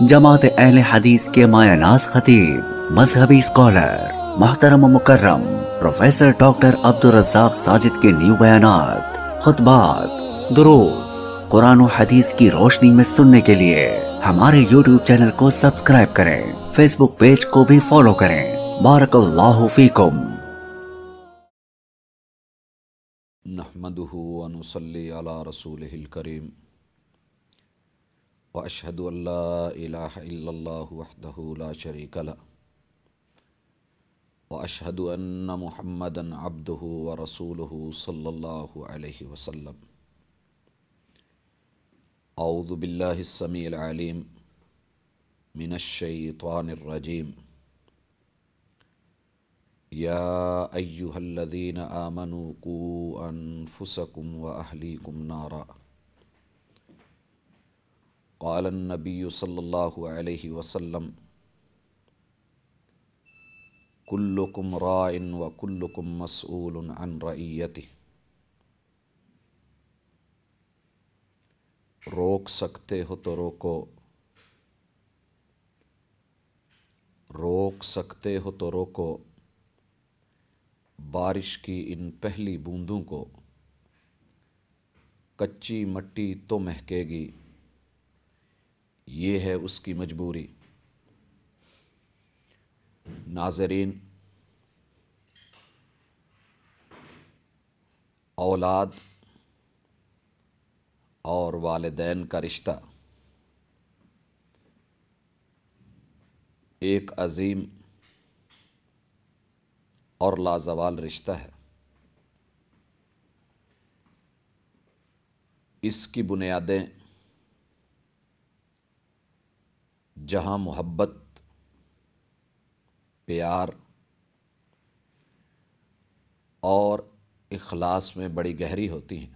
جماعت اہل حدیث کے مایہ ناز خطیب، مذہبی اسکالر، محترم و مکرم پروفیسر ڈاکٹر عبدالرزاق ساجد کے نیو بیانات، خطبات، دروس قرآن و حدیث کی روشنی میں سننے کے لیے ہمارے یوٹیوب چینل کو سبسکرائب کریں، فیس بک پیج کو بھی فالو کریں۔ بارک اللہ فیکم۔ نحمده ونصلي على رسوله الكريم واشهد ان لا اله الا الله وحده لا شريك له واشهد ان محمدا عبده ورسوله صلى الله عليه وسلم۔ اعوذ بالله السميع العليم من الشيطان الرجيم۔ يا أيها الذين آمنوا قوا أنفسكم وأهليكم نارا۔ قال النبي صلى الله عليه وسلم كلكم راع وكلكم مسؤول عن رعيته۔ روک سکتے ہو تو روکو، روک سکتے ہو تو روکو، بارش کی ان پہلی بوندوں کو، کچی مٹی تو مہکے گی، یہ ہے اس کی مجبوری۔ ناظرین، اولاد اور والدین کا رشتہ ایک عظیم اور لازوال رشتہ ہے۔ اس کی بنیادیں جہاں محبت، پیار اور اخلاص میں بڑی گہری ہوتی ہیں،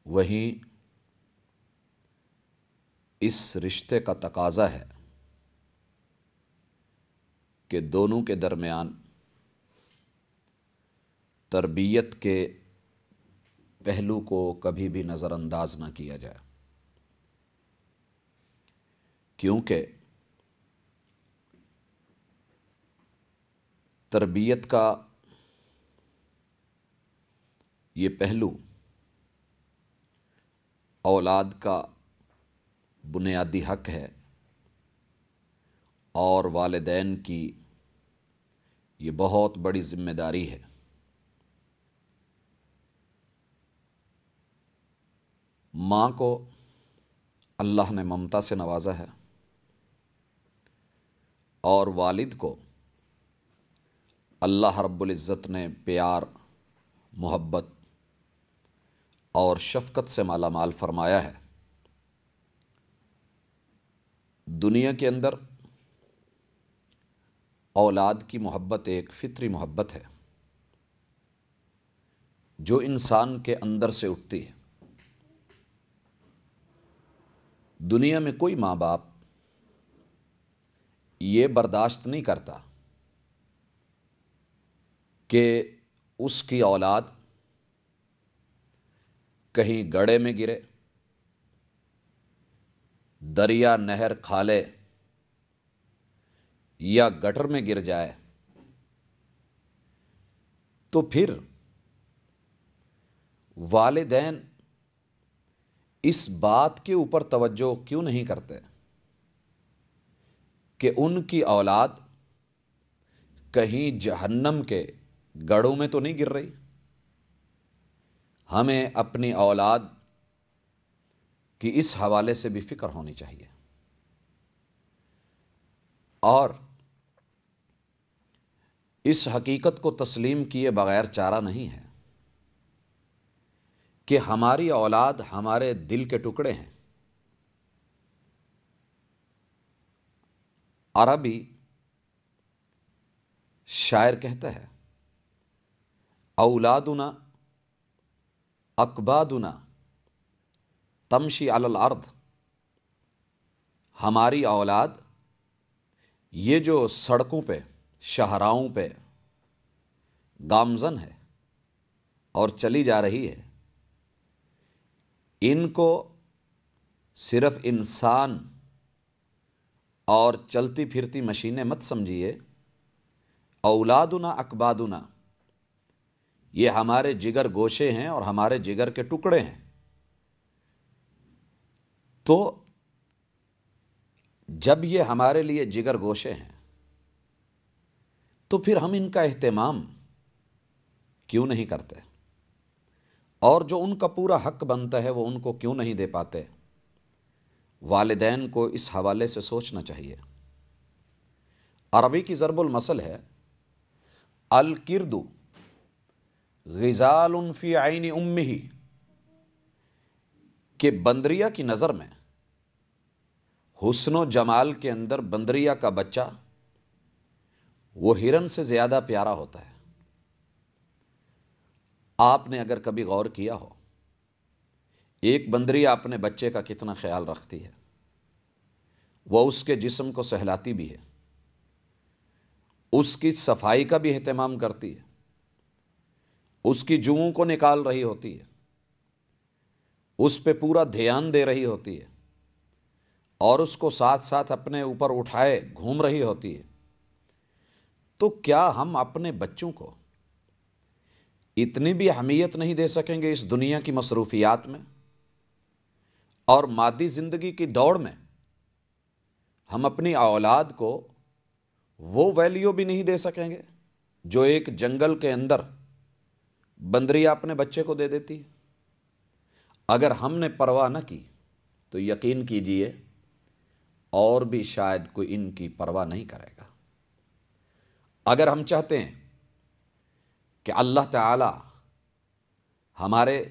وہیں اس رشتے کا تقاضا ہے کہ دونوں کے درمیان تربیت کے پہلو کو کبھی بھی نظر انداز نہ کیا جائے، کیونکہ تربیت کا یہ پہلو اولاد کا بنیادی حق ہے، اور والدین کی یہ بہت بڑی ذمہ داری ہے۔ ماں کو اللہ نے ممتا سے نوازا ہے، اور والد کو اللہ رب العزت نے پیار، محبت اور شفقت سے مالا مال فرمایا ہے۔ دنیا کے اندر اولاد کی محبت ایک فطری محبت ہے جو انسان کے اندر سے اٹھتی ہے۔ دنیا میں کوئی ماں باپ یہ برداشت نہیں کرتا کہ اس کی اولاد کہیں گڑھے میں گرے، دریا نہر کھالے یا گٹر میں گر جائے، تو پھر والدین اس بات کے اوپر توجہ کیوں نہیں کرتے کہ ان کی اولاد کہیں جہنم کے گڑھوں میں تو نہیں گر رہی؟ ہمیں اپنی اولاد کی اس حوالے سے بھی فکر ہونی چاہیے، اور اس حقیقت کو تسلیم کیے بغیر چارہ نہیں ہے کہ ہماری اولاد ہمارے دل کے ٹکڑے ہیں۔ عربی شاعر کہتا ہے، اولادنا اکبادنا تمشی علی الارض۔ ہماری اولاد یہ جو سڑکوں پہ، شاہراہوں پہ گامزن ہے اور چلی جا رہی ہے، ان کو صرف انسان اور چلتی پھرتی مشینیں مت سمجھیے، اولادنا اکبادنا، یہ ہمارے جگر گوشے ہیں اور ہمارے جگر کے ٹکڑے ہیں۔ تو جب یہ ہمارے لیے جگر گوشے ہیں تو پھر ہم ان کا اہتمام کیوں نہیں کرتے، اور جو ان کا پورا حق بنتا ہے وہ ان کو کیوں نہیں دے پاتے؟ والدین کو اس حوالے سے سوچنا چاہیے۔ عربی کی ضرب المثل ہے الکرد غزال فی عین امہ، کہ بندریا کی نظر میں حسن و جمال کے اندر بندریا کا بچہ وہ ہرن سے زیادہ پیارا ہوتا ہے۔ آپ نے اگر کبھی غور کیا ہو، ایک بندریا اپنے بچے کا کتنا خیال رکھتی ہے، وہ اس کے جسم کو سہلاتی بھی ہے، اس کی صفائی کا بھی اہتمام کرتی ہے، اس کی جوؤں کو نکال رہی ہوتی ہے، اس پہ پورا دھیان دے رہی ہوتی ہے، اور اس کو ساتھ ساتھ اپنے اوپر اٹھائے گھوم رہی ہوتی ہے۔ تو کیا ہم اپنے بچوں کو اتنی بھی اہمیت نہیں دے سکیں گے اس دنیا کی مصروفیات میں اور مادی زندگی کی دوڑ میں؟ ہم اپنی اولاد کو وہ ویلیو بھی نہیں دے سکیں گے جو ایک جنگل کے اندر بندریا اپنے بچے کو دے دیتی ہے؟ اگر ہم نے پرواہ نہ کی تو یقین کیجئے اور بھی شاید کوئی ان کی پرواہ نہیں کرے گا۔ اگر ہم چاہتے ہیں کہ اللہ تعالی ہمارے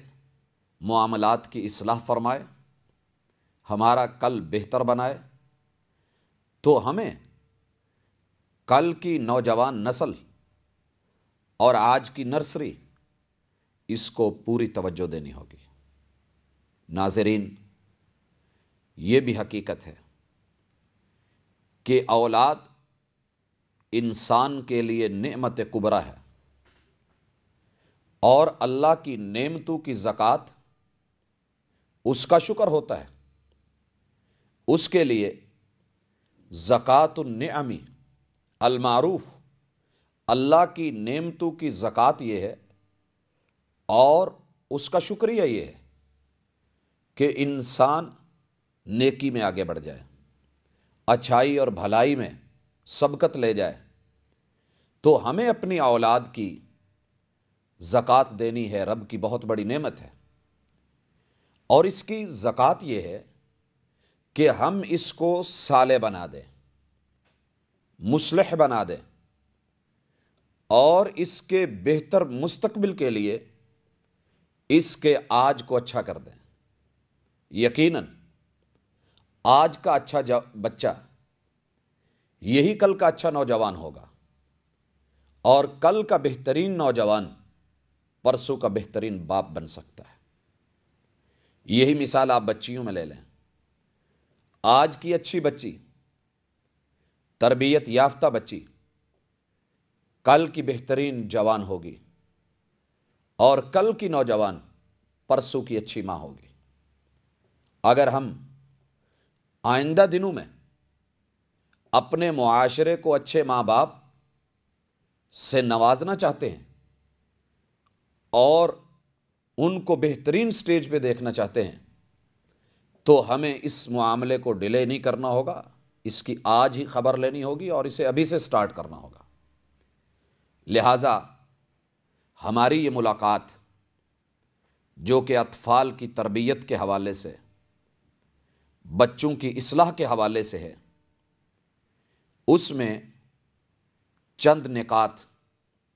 معاملات کی اصلاح فرمائے، ہمارا کل بہتر بنائے، تو ہمیں کل کی نوجوان نسل اور آج کی نرسری اس کو پوری توجہ دینی ہوگی۔ ناظرین، یہ بھی حقیقت ہے کہ اولاد انسان کے لیے نعمت کبریٰ ہے، اور اللہ کی نعمتوں کی زکوٰۃ اس کا شکر ہوتا ہے۔ اس کے لیے زکوٰۃ النعم المعروف، اللہ کی نعمتوں کی زکوٰۃ یہ ہے، اور اس کا شکریہ یہ ہے کہ انسان نیکی میں آگے بڑھ جائے، اچھائی اور بھلائی میں سبقت لے جائے۔ تو ہمیں اپنی اولاد کی زکوٰۃ دینی ہے، رب کی بہت بڑی نعمت ہے، اور اس کی زکوٰۃ یہ ہے کہ ہم اس کو صالح بنا دیں، مصلح بنا دیں، اور اس کے بہتر مستقبل کے لیے اس کے آج کو اچھا کر دیں۔ یقیناً آج کا اچھا بچہ یہی کل کا اچھا نوجوان ہوگا، اور کل کا بہترین نوجوان پرسوں کا بہترین باپ بن سکتا ہے۔ یہی مثال آپ بچیوں میں لے لیں۔ آج کی اچھی بچی، تربیت یافتہ بچی، کل کی بہترین جوان ہوگی، اور کل کی نوجوان پرسوں کی اچھی ماں ہوگی۔ اگر ہم آئندہ دنوں میں اپنے معاشرے کو اچھے ماں باپ سے نوازنا چاہتے ہیں اور ان کو بہترین سٹیج پہ دیکھنا چاہتے ہیں، تو ہمیں اس معاملے کو ڈیلے نہیں کرنا ہوگا، اس کی آج ہی خبر لینی ہوگی اور اسے ابھی سے سٹارٹ کرنا ہوگا۔ لہٰذا ہماری یہ ملاقات جو کہ اطفال کی تربیت کے حوالے سے، بچوں کی اصلاح کے حوالے سے ہے، اس میں چند نکات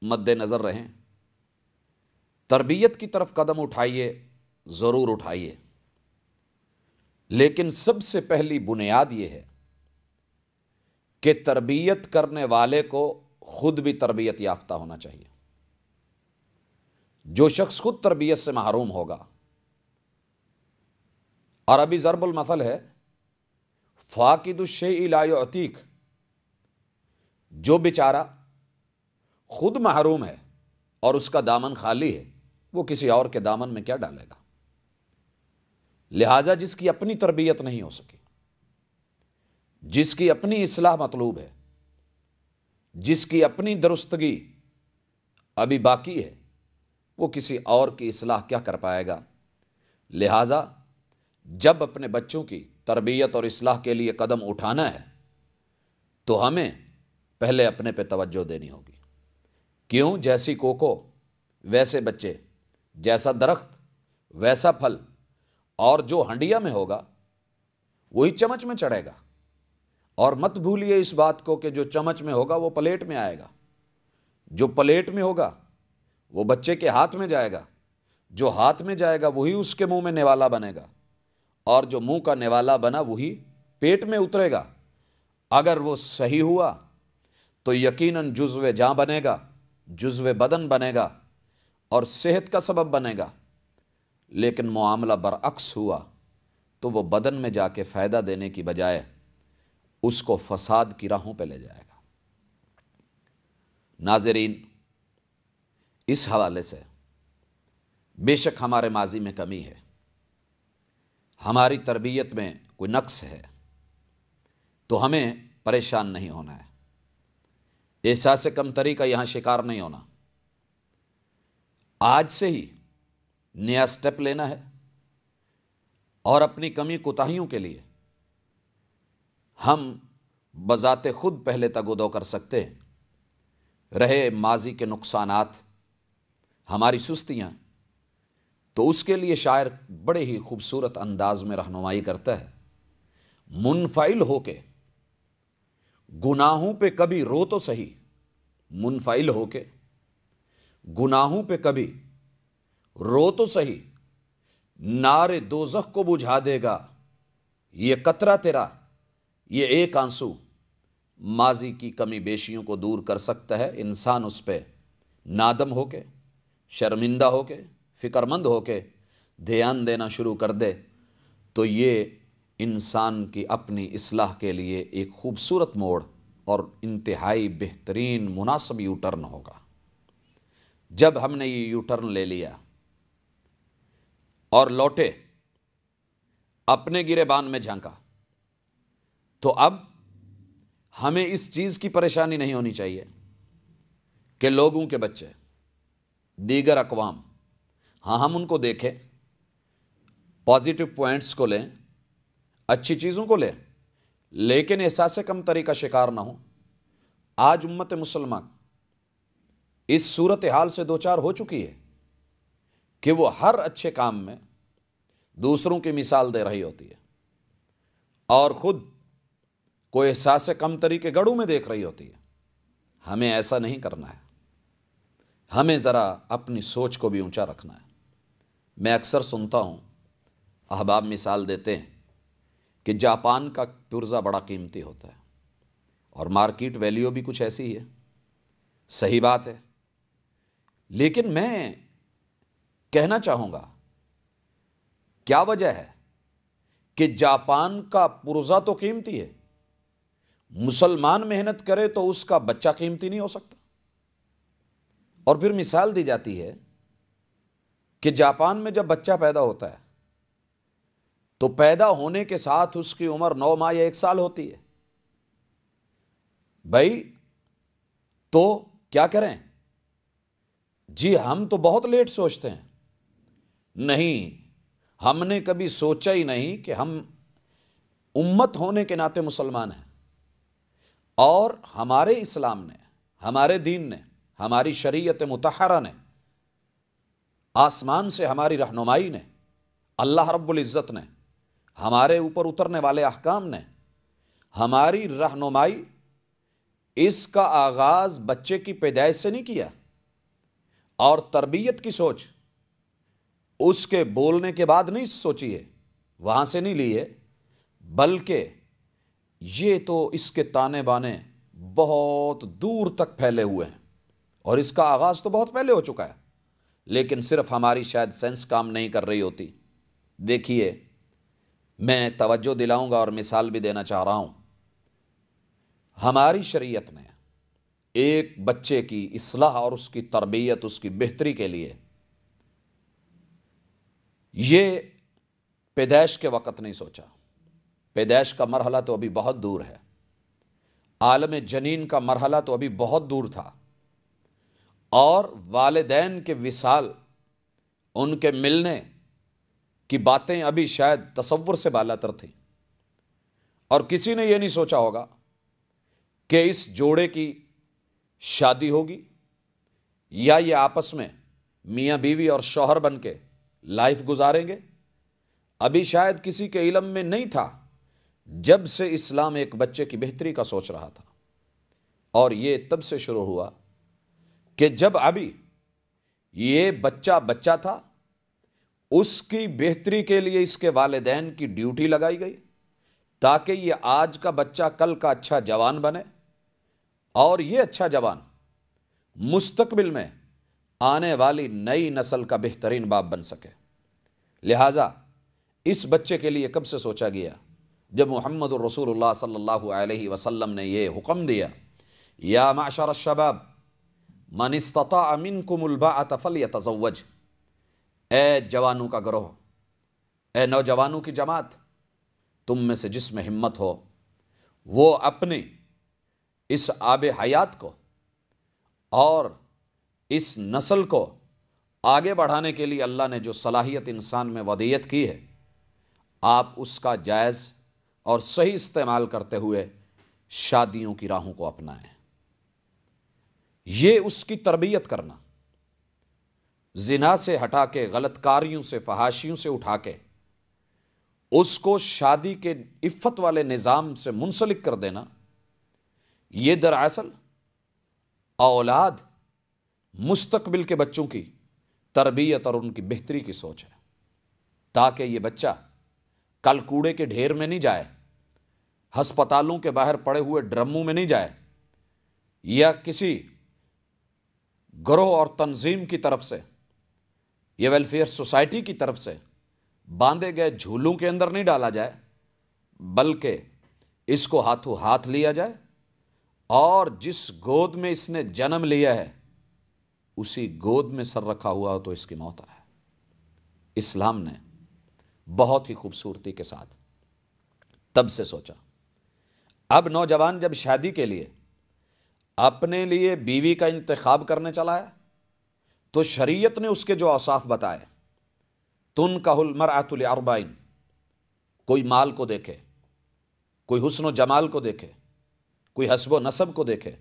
مد نظر رہیں۔ تربیت کی طرف قدم اٹھائیے، ضرور اٹھائیے، لیکن سب سے پہلی بنیاد یہ ہے کہ تربیت کرنے والے کو خود بھی تربیت یافتہ ہونا چاہیے۔ جو شخص خود تربیت سے محروم ہوگا، عربی ضرب المثل ہے فاقد الشیء لا یعطیک، جو بیچارہ خود محروم ہے اور اس کا دامن خالی ہے، وہ کسی اور کے دامن میں کیا ڈالے گا؟ لہٰذا جس کی اپنی تربیت نہیں ہو سکی، جس کی اپنی اصلاح مطلوب ہے، جس کی اپنی درستگی ابھی باقی ہے، وہ کسی اور کی اصلاح کیا کر پائے گا؟ لہٰذا جب اپنے بچوں کی تربیت اور اصلاح کے لیے قدم اٹھانا ہے تو ہمیں پہلے اپنے پہ توجہ دینی ہوگی۔ کیوں؟ جیسی کوکو ویسے بچے، جیسا درخت ویسا پھل، اور جو ہنڈیا میں ہوگا وہی چمچ میں چڑھے گا۔ اور مت بھولیے اس بات کو کہ جو چمچ میں ہوگا وہ پلیٹ میں آئے گا، جو پلیٹ میں ہوگا وہ بچے کے ہاتھ میں جائے گا، جو ہاتھ میں جائے گا وہی اس کے منہ میں نوالا بنے گا، اور جو منہ کا نوالا بنا وہی پیٹ میں اترے گا۔ اگر وہ صحیح ہوا تو یقیناً جزو جاں بنے گا، جزو بدن بنے گا اور صحت کا سبب بنے گا۔ لیکن معاملہ برعکس ہوا تو وہ بدن میں جا کے فائدہ دینے کی بجائے اس کو فساد کی راہوں پہ لے جائے گا۔ ناظرین، اس حوالے سے بے شک ہمارے ماضی میں کمی ہے، ہماری تربیت میں کوئی نقص ہے، تو ہمیں پریشان نہیں ہونا ہے، احساس کمتری کا یہاں شکار نہیں ہونا۔ آج سے ہی نیا سٹیپ لینا ہے اور اپنی کمی کوتاہیوں کے لیے ہم بذات خود پہلے تگودو کر سکتے ہیں۔ رہے ماضی کے نقصانات، ہماری سستیاں، تو اس کے لیے شاعر بڑے ہی خوبصورت انداز میں رہنمائی کرتا ہے۔ منفعل ہو کے گناہوں پہ کبھی رو تو صحیح، منفعل ہو کے گناہوں پہ کبھی رو تو صحیح، نار دوزخ کو بجھا دے گا یہ قطرہ تیرا، یہ ایک آنسو ماضی کی کمی بیشیوں کو دور کر سکتا ہے۔ انسان اس پہ نادم ہو کے، شرمندہ ہو کے، فکر مند ہو کے دھیان دینا شروع کر دے تو یہ انسان کی اپنی اصلاح کے لیے ایک خوبصورت موڑ اور انتہائی بہترین مناسب یو ٹرن ہوگا۔ جب ہم نے یہ یو ٹرن لے لیا اور لوٹے، اپنے گریبان میں جھانکا، تو اب ہمیں اس چیز کی پریشانی نہیں ہونی چاہیے کہ لوگوں کے بچے، دیگر اقوام، ہاں ہم ان کو دیکھیں، پازیٹو پوائنٹس کو لیں، اچھی چیزوں کو لیں، لیکن احساس کمتری کا شکار نہ ہوں۔ آج امت مسلمان اس صورتحال سے دوچار ہو چکی ہے کہ وہ ہر اچھے کام میں دوسروں کی مثال دے رہی ہوتی ہے اور خود کو احساس کمتری کے گڑھوں میں دیکھ رہی ہوتی ہے۔ ہمیں ایسا نہیں کرنا ہے، ہمیں ذرا اپنی سوچ کو بھی اونچا رکھنا ہے۔ میں اکثر سنتا ہوں، احباب مثال دیتے ہیں کہ جاپان کا پرزہ بڑا قیمتی ہوتا ہے اور مارکیٹ ویلیو بھی کچھ ایسی ہی ہے، صحیح بات ہے، لیکن میں کہنا چاہوں گا کیا وجہ ہے کہ جاپان کا پرزہ تو قیمتی ہے، مسلمان محنت کرے تو اس کا بچہ قیمتی نہیں ہو سکتا؟ اور پھر مثال دی جاتی ہے کہ جاپان میں جب بچہ پیدا ہوتا ہے تو پیدا ہونے کے ساتھ اس کی عمر 9 ماہ یا 1 سال ہوتی ہے۔ بھائی تو کیا کریں؟ جی ہم تو بہت لیٹ سوچتے ہیں۔ نہیں، ہم نے کبھی سوچا ہی نہیں کہ ہم امت ہونے کے ناطے مسلمان ہیں، اور ہمارے اسلام نے، ہمارے دین نے، ہماری شریعت مطہرہ نے، آسمان سے ہماری رہنمائی نے، اللہ رب العزت نے، ہمارے اوپر اترنے والے احکام نے، ہماری رہنمائی اس کا آغاز بچے کی پیدائش سے نہیں کیا، اور تربیت کی سوچ اس کے بولنے کے بعد نہیں سوچی ہے، وہاں سے نہیں لی ہے، بلکہ یہ تو اس کے تانے بانے بہت دور تک پھیلے ہوئے ہیں، اور اس کا آغاز تو بہت پہلے ہو چکا ہے، لیکن صرف ہماری شاید سینس کام نہیں کر رہی ہوتی۔ دیکھیے، میں توجہ دلاؤں گا اور مثال بھی دینا چاہ رہا ہوں۔ ہماری شریعت نے ایک بچے کی اصلاح اور اس کی تربیت، اس کی بہتری کے لیے یہ پیدائش کے وقت نہیں سوچا، پیدائش کا مرحلہ تو ابھی بہت دور ہے، عالم جنین کا مرحلہ تو ابھی بہت دور تھا، اور والدین کے وصال، ان کے ملنے کی باتیں ابھی شاید تصور سے بالاتر تھیں، اور کسی نے یہ نہیں سوچا ہوگا کہ اس جوڑے کی شادی ہوگی یا یہ آپس میں میاں بیوی اور شوہر بن کے لائف گزاریں گے۔ ابھی شاید کسی کے علم میں نہیں تھا جب سے اسلام ایک بچے کی بہتری کا سوچ رہا تھا، اور یہ تب سے شروع ہوا کہ جب ابھی یہ بچہ تھا، اس کی بہتری کے لیے اس کے والدین کی ڈیوٹی لگائی گئی تاکہ یہ آج کا بچہ کل کا اچھا جوان بنے، اور یہ اچھا جوان مستقبل میں آنے والی نئی نسل کا بہترین باپ بن سکے۔ لہٰذا اس بچے کے لیے کب سے سوچا گیا؟ جب محمد الرسول اللہ صلی اللہ علیہ وسلم نے یہ حکم دیا، یا معشر الشباب من استطاع منکم الباءۃ فلیتزوج، اے جوانوں کا گروہ، اے نوجوانوں کی جماعت، تم میں سے جس میں ہمت ہو وہ اپنی اس آب حیات کو اور اس نسل کو آگے بڑھانے کے لیے اللہ نے جو صلاحیت انسان میں ودیت کی ہے، آپ اس کا جائز اور صحیح استعمال کرتے ہوئے شادیوں کی راہوں کو اپنائیں۔ یہ اس کی تربیت کرنا، زنا سے ہٹا کے، غلط کاریوں سے، فحاشیوں سے اٹھا کے اس کو شادی کے عفت والے نظام سے منسلک کر دینا، یہ دراصل اولاد مستقبل کے بچوں کی تربیت اور ان کی بہتری کی سوچ ہے، تاکہ یہ بچہ کل کوڑے کے ڈھیر میں نہیں جائے، ہسپتالوں کے باہر پڑے ہوئے ڈرموں میں نہیں جائے، یا کسی گروہ اور تنظیم کی طرف سے یا ویلفیئر سوسائٹی کی طرف سے باندھے گئے جھولوں کے اندر نہیں ڈالا جائے، بلکہ اس کو ہاتھوں ہاتھ لیا جائے، اور جس گود میں اس نے جنم لیا ہے اسی گود میں سر رکھا ہوا ہو تو اس کی موت ہے۔ اسلام نے بہت ہی خوبصورتی کے ساتھ تب سے سوچا۔ اب نوجوان جب شادی کے لیے اپنے لیے بیوی کا انتخاب کرنے چلا ہے تو شریعت نے اس کے جو اوصاف بتائے، تنکح المرأۃ لاربع، کوئی مال کو دیکھے، کوئی حسن و جمال کو دیکھے، کوئی حسب و نسب کو دیکھے،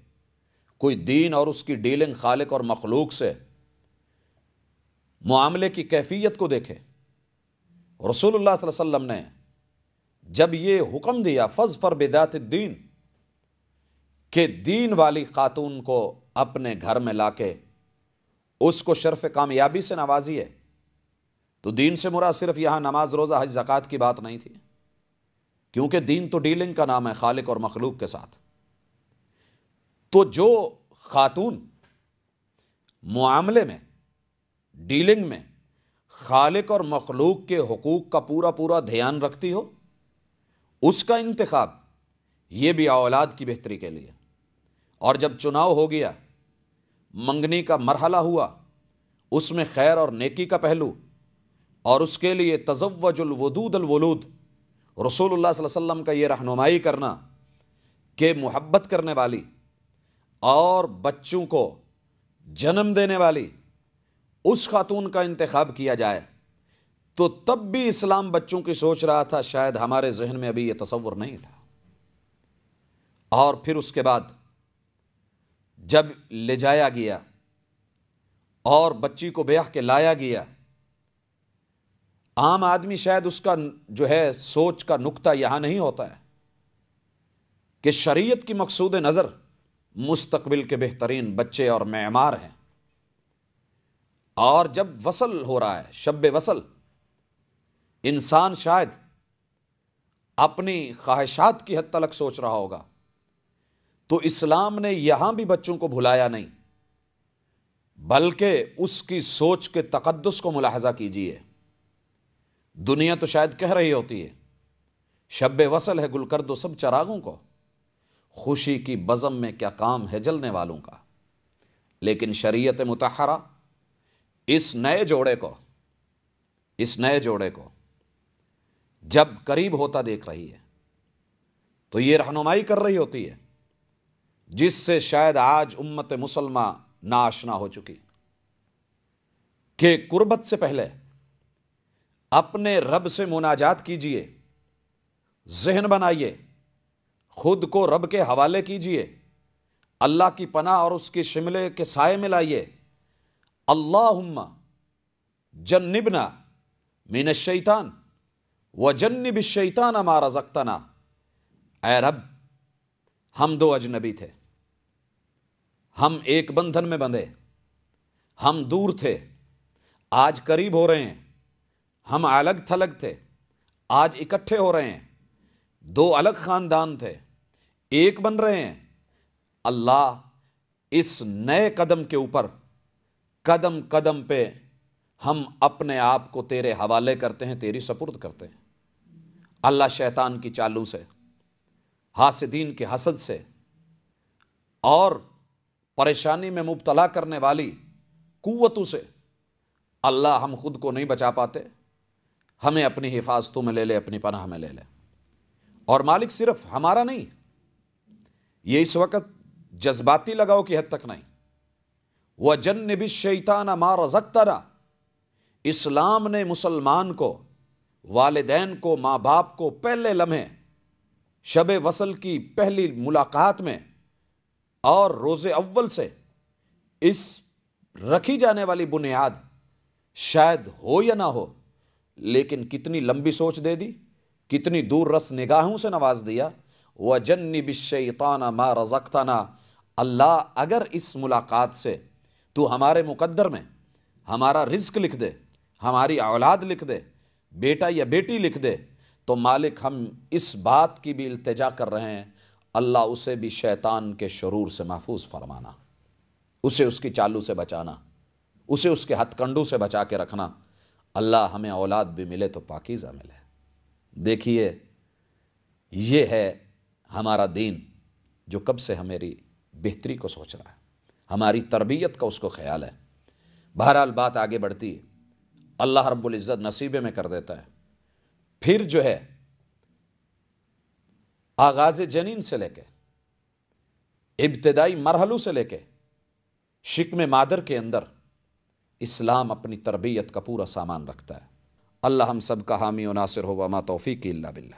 کوئی دین اور اس کی ڈیلنگ خالق اور مخلوق سے معاملے کی کیفیت کو دیکھے۔ رسول اللہ صلی اللہ علیہ وسلم نے جب یہ حکم دیا فاظفر بذات الدین، کہ دین والی خاتون کو اپنے گھر میں لا کے اس کو شرف کامیابی سے نوازیے، تو دین سے مراد صرف یہاں نماز، روزہ، حج، زکوٰۃ کی بات نہیں تھی، کیونکہ دین تو ڈیلنگ کا نام ہے خالق اور مخلوق کے ساتھ۔ تو جو خاتون معاملے میں، ڈیلنگ میں خالق اور مخلوق کے حقوق کا پورا دھیان رکھتی ہو، اس کا انتخاب یہ بھی اولاد کی بہتری کے لیے۔ اور جب چناؤ ہو گیا، منگنی کا مرحلہ ہوا، اس میں خیر اور نیکی کا پہلو، اور اس کے لیے تزوج الودود الولود، رسول اللہ صلی اللہ علیہ وسلم کا یہ رہنمائی کرنا کہ محبت کرنے والی اور بچوں کو جنم دینے والی اس خاتون کا انتخاب کیا جائے، تو تب بھی اسلام بچوں کی سوچ رہا تھا، شاید ہمارے ذہن میں ابھی یہ تصور نہیں تھا۔ اور پھر اس کے بعد جب لے جایا گیا اور بچی کو بیاہ کے لایا گیا، عام آدمی شاید اس کا جو ہے سوچ کا نقطہ یہاں نہیں ہوتا ہے کہ شریعت کی مقصود نظر مستقبل کے بہترین بچے اور معمار ہیں، اور جب وصل ہو رہا ہے، شب وصل، انسان شاید اپنی خواہشات کی حد تلک سوچ رہا ہوگا، تو اسلام نے یہاں بھی بچوں کو بھلایا نہیں، بلکہ اس کی سوچ کے تقدس کو ملاحظہ کیجئے۔ دنیا تو شاید کہہ رہی ہوتی ہے شب وصل ہے گل کر دو سب چراغوں کو، خوشی کی بزم میں کیا کام ہے جلنے والوں کا، لیکن شریعت مطہرہ اس نئے جوڑے کو جب قریب ہوتا دیکھ رہی ہے تو یہ رہنمائی کر رہی ہوتی ہے جس سے شاید آج امت مسلمہ ناآشنا ہو چکی، کہ قربت سے پہلے اپنے رب سے مناجات کیجئے، ذہن بنائیے، خود کو رب کے حوالے کیجئے، اللہ کی پناہ اور اس کی شملے کے سائے میں لائیے۔ اللہم جنبنا من الشیطان وجنب الشیطان ما رزقتنا۔ اے رب، ہم دو اجنبی تھے، ہم ایک بندھن میں بندھے، ہم دور تھے، آج قریب ہو رہے ہیں، ہم الگ تھلگ تھے، آج اکٹھے ہو رہے ہیں، دو الگ خاندان تھے، ایک بن رہے ہیں۔ اللہ، اس نئے قدم کے اوپر قدم قدم پہ ہم اپنے آپ کو تیرے حوالے کرتے ہیں، تیری سپرد کرتے ہیں۔ اللہ شیطان کی چالوں سے، حاسدین کے حسد سے اور پریشانی میں مبتلا کرنے والی قوتوں سے اللہ ہم خود کو نہیں بچا پاتے، ہمیں اپنی حفاظتوں میں لے لے، اپنی پناہ میں لے لے۔ اور مالک صرف ہمارا نہیں، یہ اس وقت جذباتی لگاؤ کی حد تک نہیں، وَجَنِّبِ الشَّيْطَانَ مَا رَزَقْتَنَا۔ اسلام نے مسلمان کو، والدین کو، ماں باپ کو پہلے لمحے شب وصل کی پہلی ملاقات میں اور روز اول سے اس رکھی جانے والی بنیاد شاید ہو یا نہ ہو، لیکن کتنی لمبی سوچ دے دی، کتنی دور رس نگاہوں سے نواز دیا۔ وَجَنِّبِ الشَّيْطَانَ مَا رَزَقْتَنَا۔ اللہ، اگر اس ملاقات سے تو ہمارے مقدر میں ہمارا رزق لکھ دے، ہماری اولاد لکھ دے، بیٹا یا بیٹی لکھ دے، تو مالک ہم اس بات کی بھی التجا کر رہے ہیں، اللہ اسے بھی شیطان کے شرور سے محفوظ فرمانا، اسے اس کی چالو سے بچانا، اسے اس کے ہتھ کنڈوں سے بچا کے رکھنا۔ اللہ ہمیں اولاد بھی ملے تو پاکیزہ ملے۔ دیکھیے، یہ ہے ہمارا دین جو کب سے ہماری بہتری کو سوچ رہا ہے، ہماری تربیت کا اس کو خیال ہے۔ بہرحال بات آگے بڑھتی ہے، اللہ رب العزت نصیبے میں کر دیتا ہے۔ پھر جو ہے آغاز جنین سے لے کے ابتدائی مرحلوں سے لے کے شکم مادر کے اندر اسلام اپنی تربیت کا پورا سامان رکھتا ہے۔ اللہ ہم سب کا حامی و ناصر ہو، وما توفیقی الا باللہ۔